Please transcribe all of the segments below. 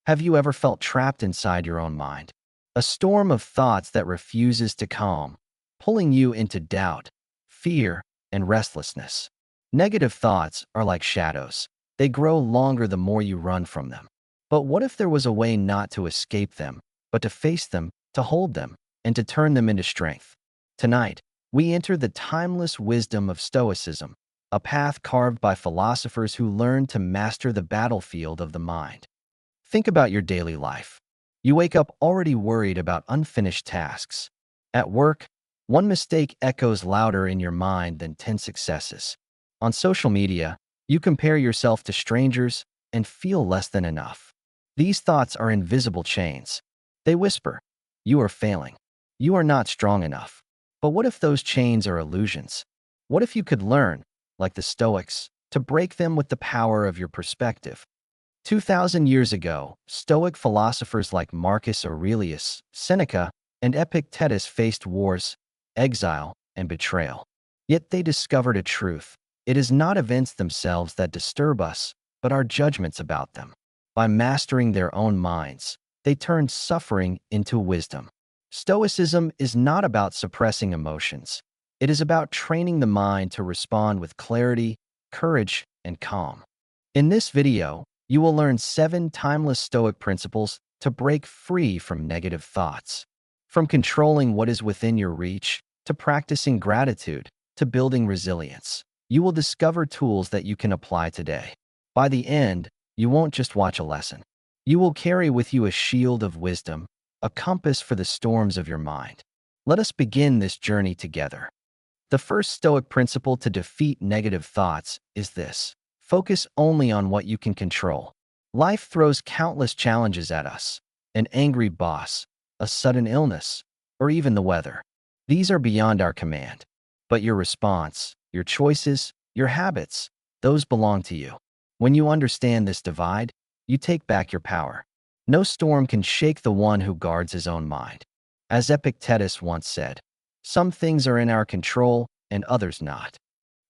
Have you ever felt trapped inside your own mind? A storm of thoughts that refuses to calm, pulling you into doubt, fear, and restlessness. Negative thoughts are like shadows. They grow longer the more you run from them. But what if there was a way not to escape them, but to face them, to hold them, and to turn them into strength? Tonight, we enter the timeless wisdom of Stoicism, a path carved by philosophers who learned to master the battlefield of the mind. Think about your daily life. You wake up already worried about unfinished tasks. At work, one mistake echoes louder in your mind than 10 successes. On social media, you compare yourself to strangers and feel less than enough. These thoughts are invisible chains. They whisper, "You are failing. You are not strong enough." But what if those chains are illusions? What if you could learn, like the Stoics, to break them with the power of your perspective? 2,000 years ago, Stoic philosophers like Marcus Aurelius, Seneca, and Epictetus faced wars, exile, and betrayal. Yet they discovered a truth. It is not events themselves that disturb us, but our judgments about them. By mastering their own minds, they turned suffering into wisdom. Stoicism is not about suppressing emotions. It is about training the mind to respond with clarity, courage, and calm. In this video, you will learn 7 timeless Stoic principles to break free from negative thoughts. From controlling what is within your reach, to practicing gratitude, to building resilience, you will discover tools that you can apply today. By the end, you won't just watch a lesson. You will carry with you a shield of wisdom, a compass for the storms of your mind. Let us begin this journey together. The first Stoic principle to defeat negative thoughts is this: focus only on what you can control. Life throws countless challenges at us: an angry boss, a sudden illness, or even the weather. These are beyond our command. But your response, your choices, your habits, those belong to you. When you understand this divide, you take back your power. No storm can shake the one who guards his own mind. As Epictetus once said, "Some things are in our control and others not."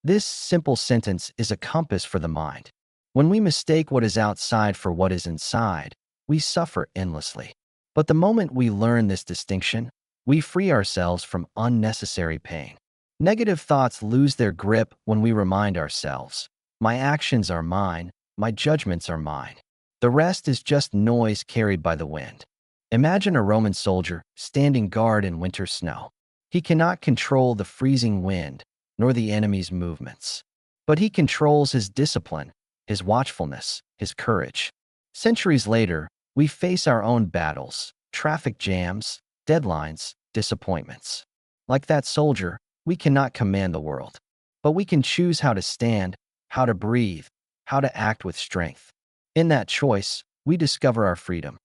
This simple sentence is a compass for the mind. When we mistake what is outside for what is inside, we suffer endlessly. But the moment we learn this distinction, we free ourselves from unnecessary pain. Negative thoughts lose their grip when we remind ourselves, "My actions are mine, my judgments are mine. The rest is just noise carried by the wind." Imagine a Roman soldier standing guard in winter snow. He cannot control the freezing wind, nor the enemy's movements. But he controls his discipline, his watchfulness, his courage. Centuries later, we face our own battles, traffic jams, deadlines, disappointments. Like that soldier, we cannot command the world. But we can choose how to stand, how to breathe, how to act with strength. In that choice, we discover our freedom.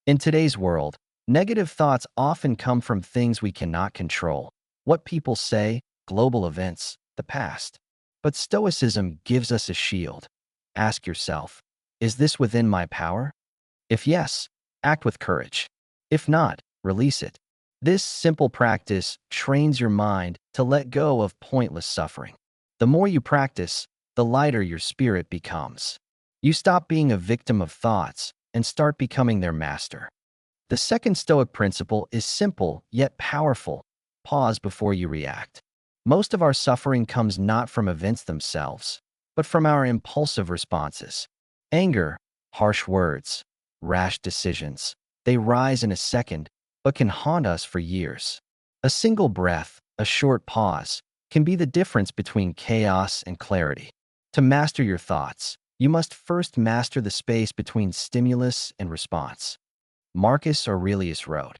In today's world, negative thoughts often come from things we cannot control: what people say, global events, the past. But Stoicism gives us a shield. Ask yourself, is this within my power? If yes, act with courage. If not, release it. This simple practice trains your mind to let go of pointless suffering. The more you practice, the lighter your spirit becomes. You stop being a victim of thoughts and start becoming their master. The second Stoic principle is simple yet powerful: pause before you react. Most of our suffering comes not from events themselves, but from our impulsive responses. Anger, harsh words, rash decisions. They rise in a second, but can haunt us for years. A single breath, a short pause, can be the difference between chaos and clarity. To master your thoughts, you must first master the space between stimulus and response. Marcus Aurelius wrote,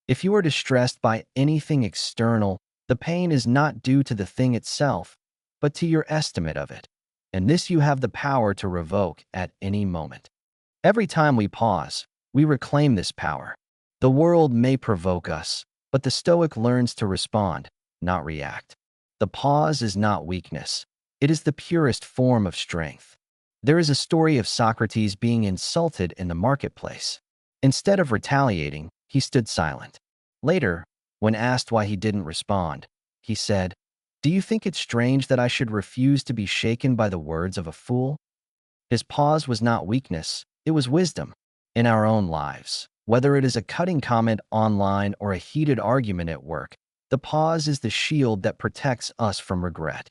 "If you are distressed by anything external, the pain is not due to the thing itself, but to your estimate of it. And this you have the power to revoke at any moment." Every time we pause, we reclaim this power. The world may provoke us, but the Stoic learns to respond, not react. The pause is not weakness. It is the purest form of strength. There is a story of Socrates being insulted in the marketplace. Instead of retaliating, he stood silent. Later, when asked why he didn't respond, he said, "Do you think it's strange that I should refuse to be shaken by the words of a fool?" His pause was not weakness, it was wisdom. in our own lives. Whether it is a cutting comment online or a heated argument at work, the pause is the shield that protects us from regret.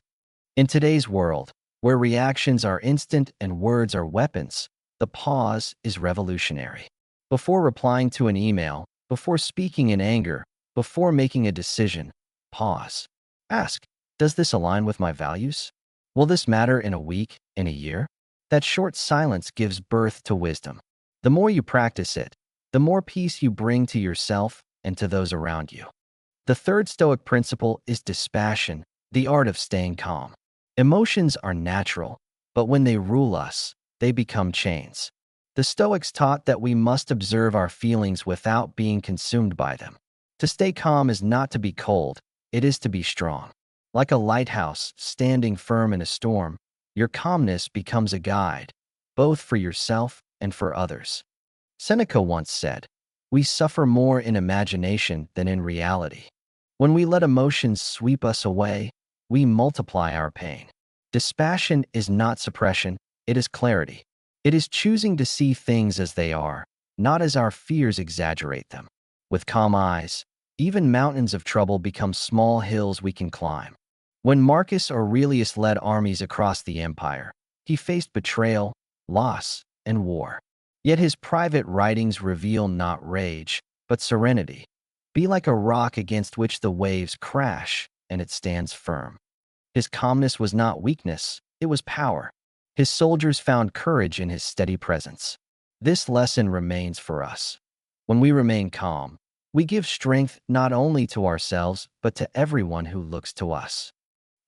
In today's world, where reactions are instant and words are weapons, the pause is revolutionary. Before replying to an email, before speaking in anger, before making a decision, pause. Ask, does this align with my values? Will this matter in a week, in a year? That short silence gives birth to wisdom. The more you practice it, the more peace you bring to yourself and to those around you. The third Stoic principle is dispassion, the art of staying calm. Emotions are natural, but when they rule us, they become chains. The Stoics taught that we must observe our feelings without being consumed by them. To stay calm is not to be cold, it is to be strong. Like a lighthouse standing firm in a storm, your calmness becomes a guide, both for yourself and for others. Seneca once said, "We suffer more in imagination than in reality." When we let emotions sweep us away, we multiply our pain. Dispassion is not suppression, it is clarity. It is choosing to see things as they are, not as our fears exaggerate them. With calm eyes, even mountains of trouble become small hills we can climb. When Marcus Aurelius led armies across the empire, he faced betrayal, loss, and war. Yet his private writings reveal not rage, but serenity. Be like a rock against which the waves crash, and it stands firm. His calmness was not weakness, it was power. His soldiers found courage in his steady presence. This lesson remains for us. When we remain calm, we give strength not only to ourselves, but to everyone who looks to us.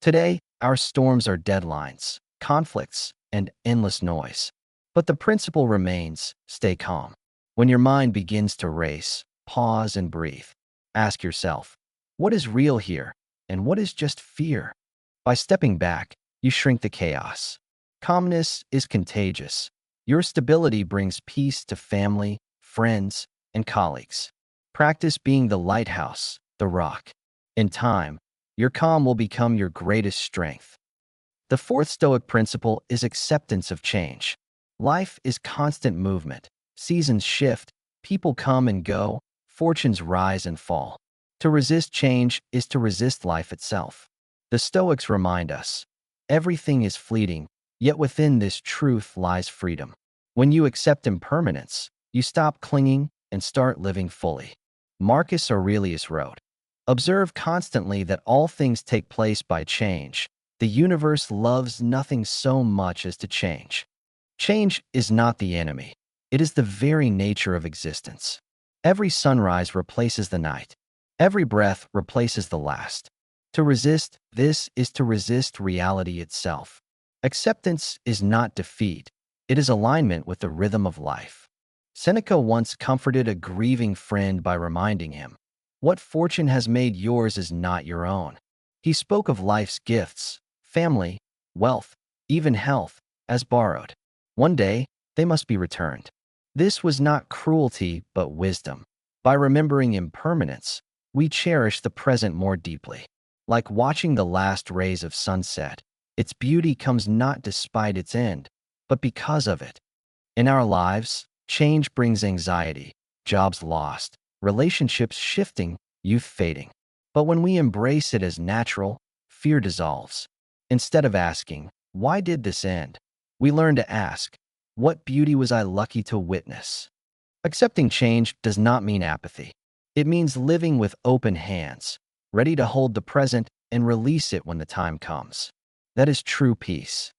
Today, our storms are deadlines, conflicts, and endless noise. But the principle remains, stay calm. When your mind begins to race, pause and breathe. Ask yourself, what is real here, and what is just fear? By stepping back, you shrink the chaos. Calmness is contagious. Your stability brings peace to family, friends, and colleagues. Practice being the lighthouse, the rock. In time, your calm will become your greatest strength. The fourth Stoic principle is acceptance of change. Life is constant movement. Seasons shift, people come and go, fortunes rise and fall. To resist change is to resist life itself. The Stoics remind us, everything is fleeting, yet within this truth lies freedom. When you accept impermanence, you stop clinging and start living fully. Marcus Aurelius wrote, "Observe constantly that all things take place by change. The universe loves nothing so much as to change." Change is not the enemy. It is the very nature of existence. Every sunrise replaces the night. Every breath replaces the last. To resist this is to resist reality itself. Acceptance is not defeat. It is alignment with the rhythm of life. Seneca once comforted a grieving friend by reminding him, "What fortune has made yours is not your own." He spoke of life's gifts, family, wealth, even health, as borrowed. One day, they must be returned. This was not cruelty, but wisdom. By remembering impermanence, we cherish the present more deeply. Like watching the last rays of sunset, its beauty comes not despite its end, but because of it. In our lives, change brings anxiety, jobs lost, relationships shifting, youth fading. But when we embrace it as natural, fear dissolves. Instead of asking, "Why did this end?" we learn to ask, "What beauty was I lucky to witness?" Accepting change does not mean apathy. It means living with open hands, ready to hold the present and release it when the time comes. That is true peace.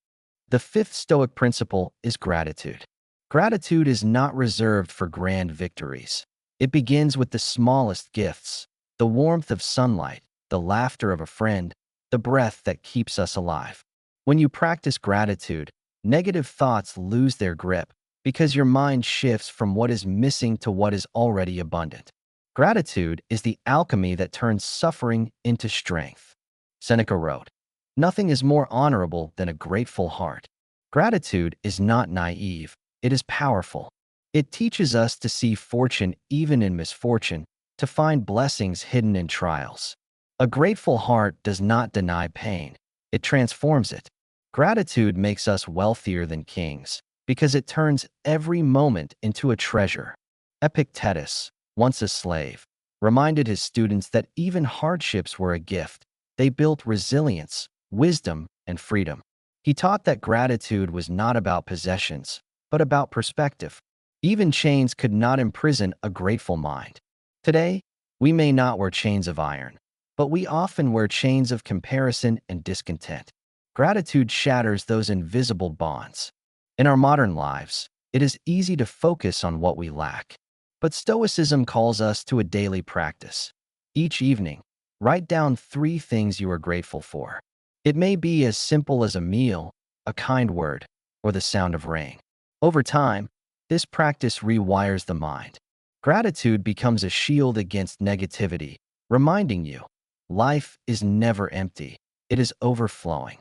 The fifth Stoic principle is gratitude. Gratitude is not reserved for grand victories. It begins with the smallest gifts, the warmth of sunlight, the laughter of a friend, the breath that keeps us alive. When you practice gratitude, negative thoughts lose their grip because your mind shifts from what is missing to what is already abundant. Gratitude is the alchemy that turns suffering into strength. Seneca wrote, "Nothing is more honorable than a grateful heart." Gratitude is not naive, it is powerful. It teaches us to see fortune even in misfortune, to find blessings hidden in trials. A grateful heart does not deny pain, it transforms it. Gratitude makes us wealthier than kings, because it turns every moment into a treasure. Epictetus, once a slave, reminded his students that even hardships were a gift. They built resilience, wisdom, and freedom. He taught that gratitude was not about possessions, but about perspective. Even chains could not imprison a grateful mind. Today, we may not wear chains of iron, but we often wear chains of comparison and discontent. Gratitude shatters those invisible bonds. In our modern lives, it is easy to focus on what we lack. But Stoicism calls us to a daily practice. Each evening, write down 3 things you are grateful for. It may be as simple as a meal, a kind word, or the sound of rain. Over time, this practice rewires the mind. Gratitude becomes a shield against negativity, reminding you, life is never empty, it is overflowing.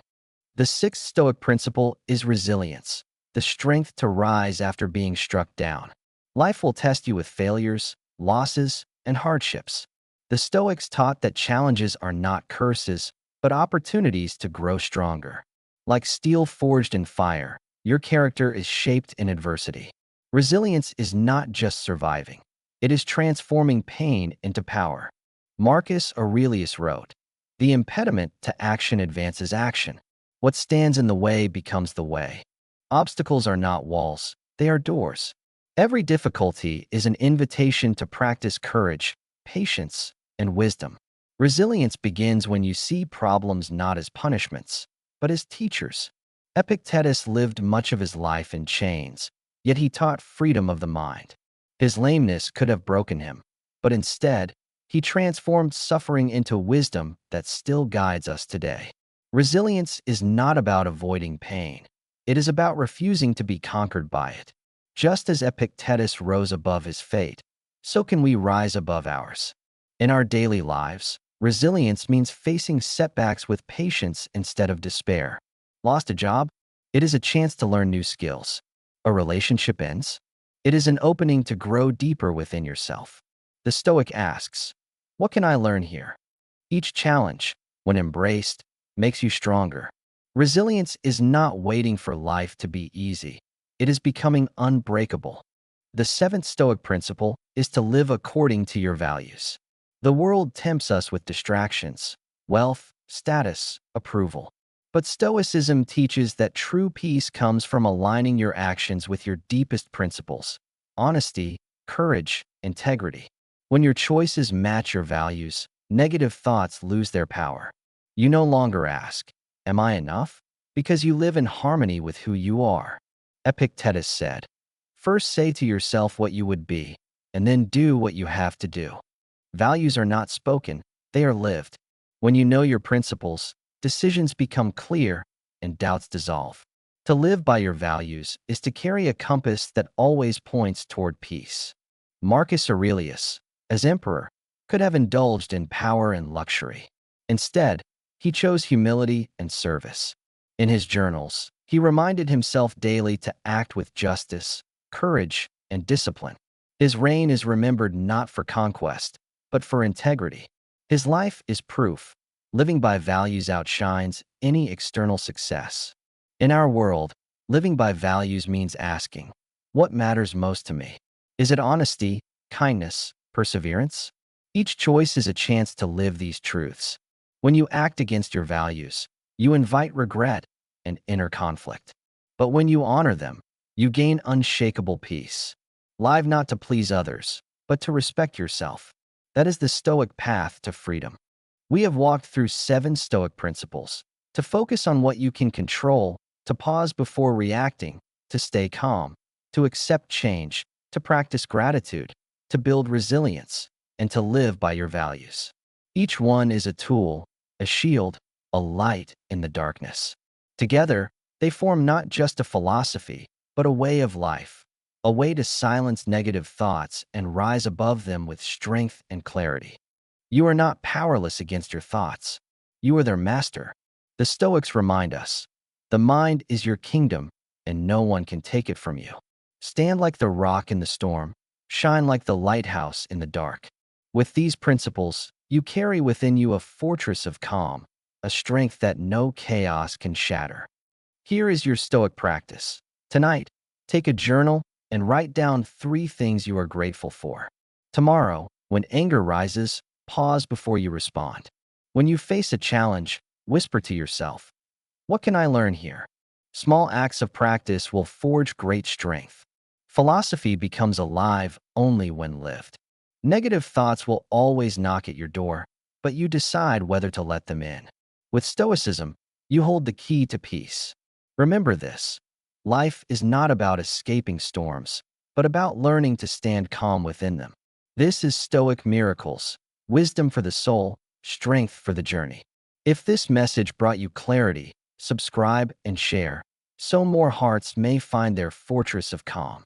The 6th Stoic principle is resilience, the strength to rise after being struck down. Life will test you with failures, losses, and hardships. The Stoics taught that challenges are not curses, but opportunities to grow stronger. Like steel forged in fire, your character is shaped in adversity. Resilience is not just surviving. It is transforming pain into power. Marcus Aurelius wrote, "The impediment to action advances action. What stands in the way becomes the way." Obstacles are not walls, they are doors. Every difficulty is an invitation to practice courage, patience, and wisdom. Resilience begins when you see problems not as punishments, but as teachers. Epictetus lived much of his life in chains, yet he taught freedom of the mind. His lameness could have broken him, but instead, he transformed suffering into wisdom that still guides us today. Resilience is not about avoiding pain. It is about refusing to be conquered by it. Just as Epictetus rose above his fate, so can we rise above ours. In our daily lives, resilience means facing setbacks with patience instead of despair. Lost a job? It is a chance to learn new skills. A relationship ends? It is an opening to grow deeper within yourself. The Stoic asks, "What can I learn here?" Each challenge, when embraced, makes you stronger. Resilience is not waiting for life to be easy. It is becoming unbreakable. The 7th Stoic principle is to live according to your values. The world tempts us with distractions, wealth, status, approval. But Stoicism teaches that true peace comes from aligning your actions with your deepest principles: honesty, courage, integrity. When your choices match your values, negative thoughts lose their power. You no longer ask, "Am I enough?" because you live in harmony with who you are. Epictetus said, "First say to yourself what you would be, and then do what you have to do." Values are not spoken, they are lived. When you know your principles, decisions become clear and doubts dissolve. To live by your values is to carry a compass that always points toward peace. Marcus Aurelius, as emperor, could have indulged in power and luxury. Instead, he chose humility and service. In his journals, he reminded himself daily to act with justice, courage, and discipline. His reign is remembered not for conquest, but for integrity. His life is proof. Living by values outshines any external success. In our world, living by values means asking, "What matters most to me?" Is it honesty, kindness, perseverance? Each choice is a chance to live these truths. When you act against your values, you invite regret and inner conflict. But when you honor them, you gain unshakable peace. Live not to please others, but to respect yourself. That is the Stoic path to freedom. We have walked through 7 Stoic principles: to focus on what you can control, to pause before reacting, to stay calm, to accept change, to practice gratitude, to build resilience, and to live by your values. Each one is a tool, a shield, a light in the darkness. Together, they form not just a philosophy, but a way of life, a way to silence negative thoughts and rise above them with strength and clarity. You are not powerless against your thoughts. You are their master. The Stoics remind us, the mind is your kingdom, and no one can take it from you. Stand like the rock in the storm, shine like the lighthouse in the dark. With these principles, you carry within you a fortress of calm, a strength that no chaos can shatter. Here is your Stoic practice. Tonight, Take a journal and write down 3 things you are grateful for. Tomorrow, when anger rises, pause before you respond. When you face a challenge, whisper to yourself, "What can I learn here?" Small acts of practice will forge great strength. Philosophy becomes alive only when lived. Negative thoughts will always knock at your door, but you decide whether to let them in. With Stoicism, you hold the key to peace. Remember this: life is not about escaping storms, but about learning to stand calm within them. This is Stoic Miracles, wisdom for the soul, strength for the journey. If this message brought you clarity, subscribe and share, so more hearts may find their fortress of calm.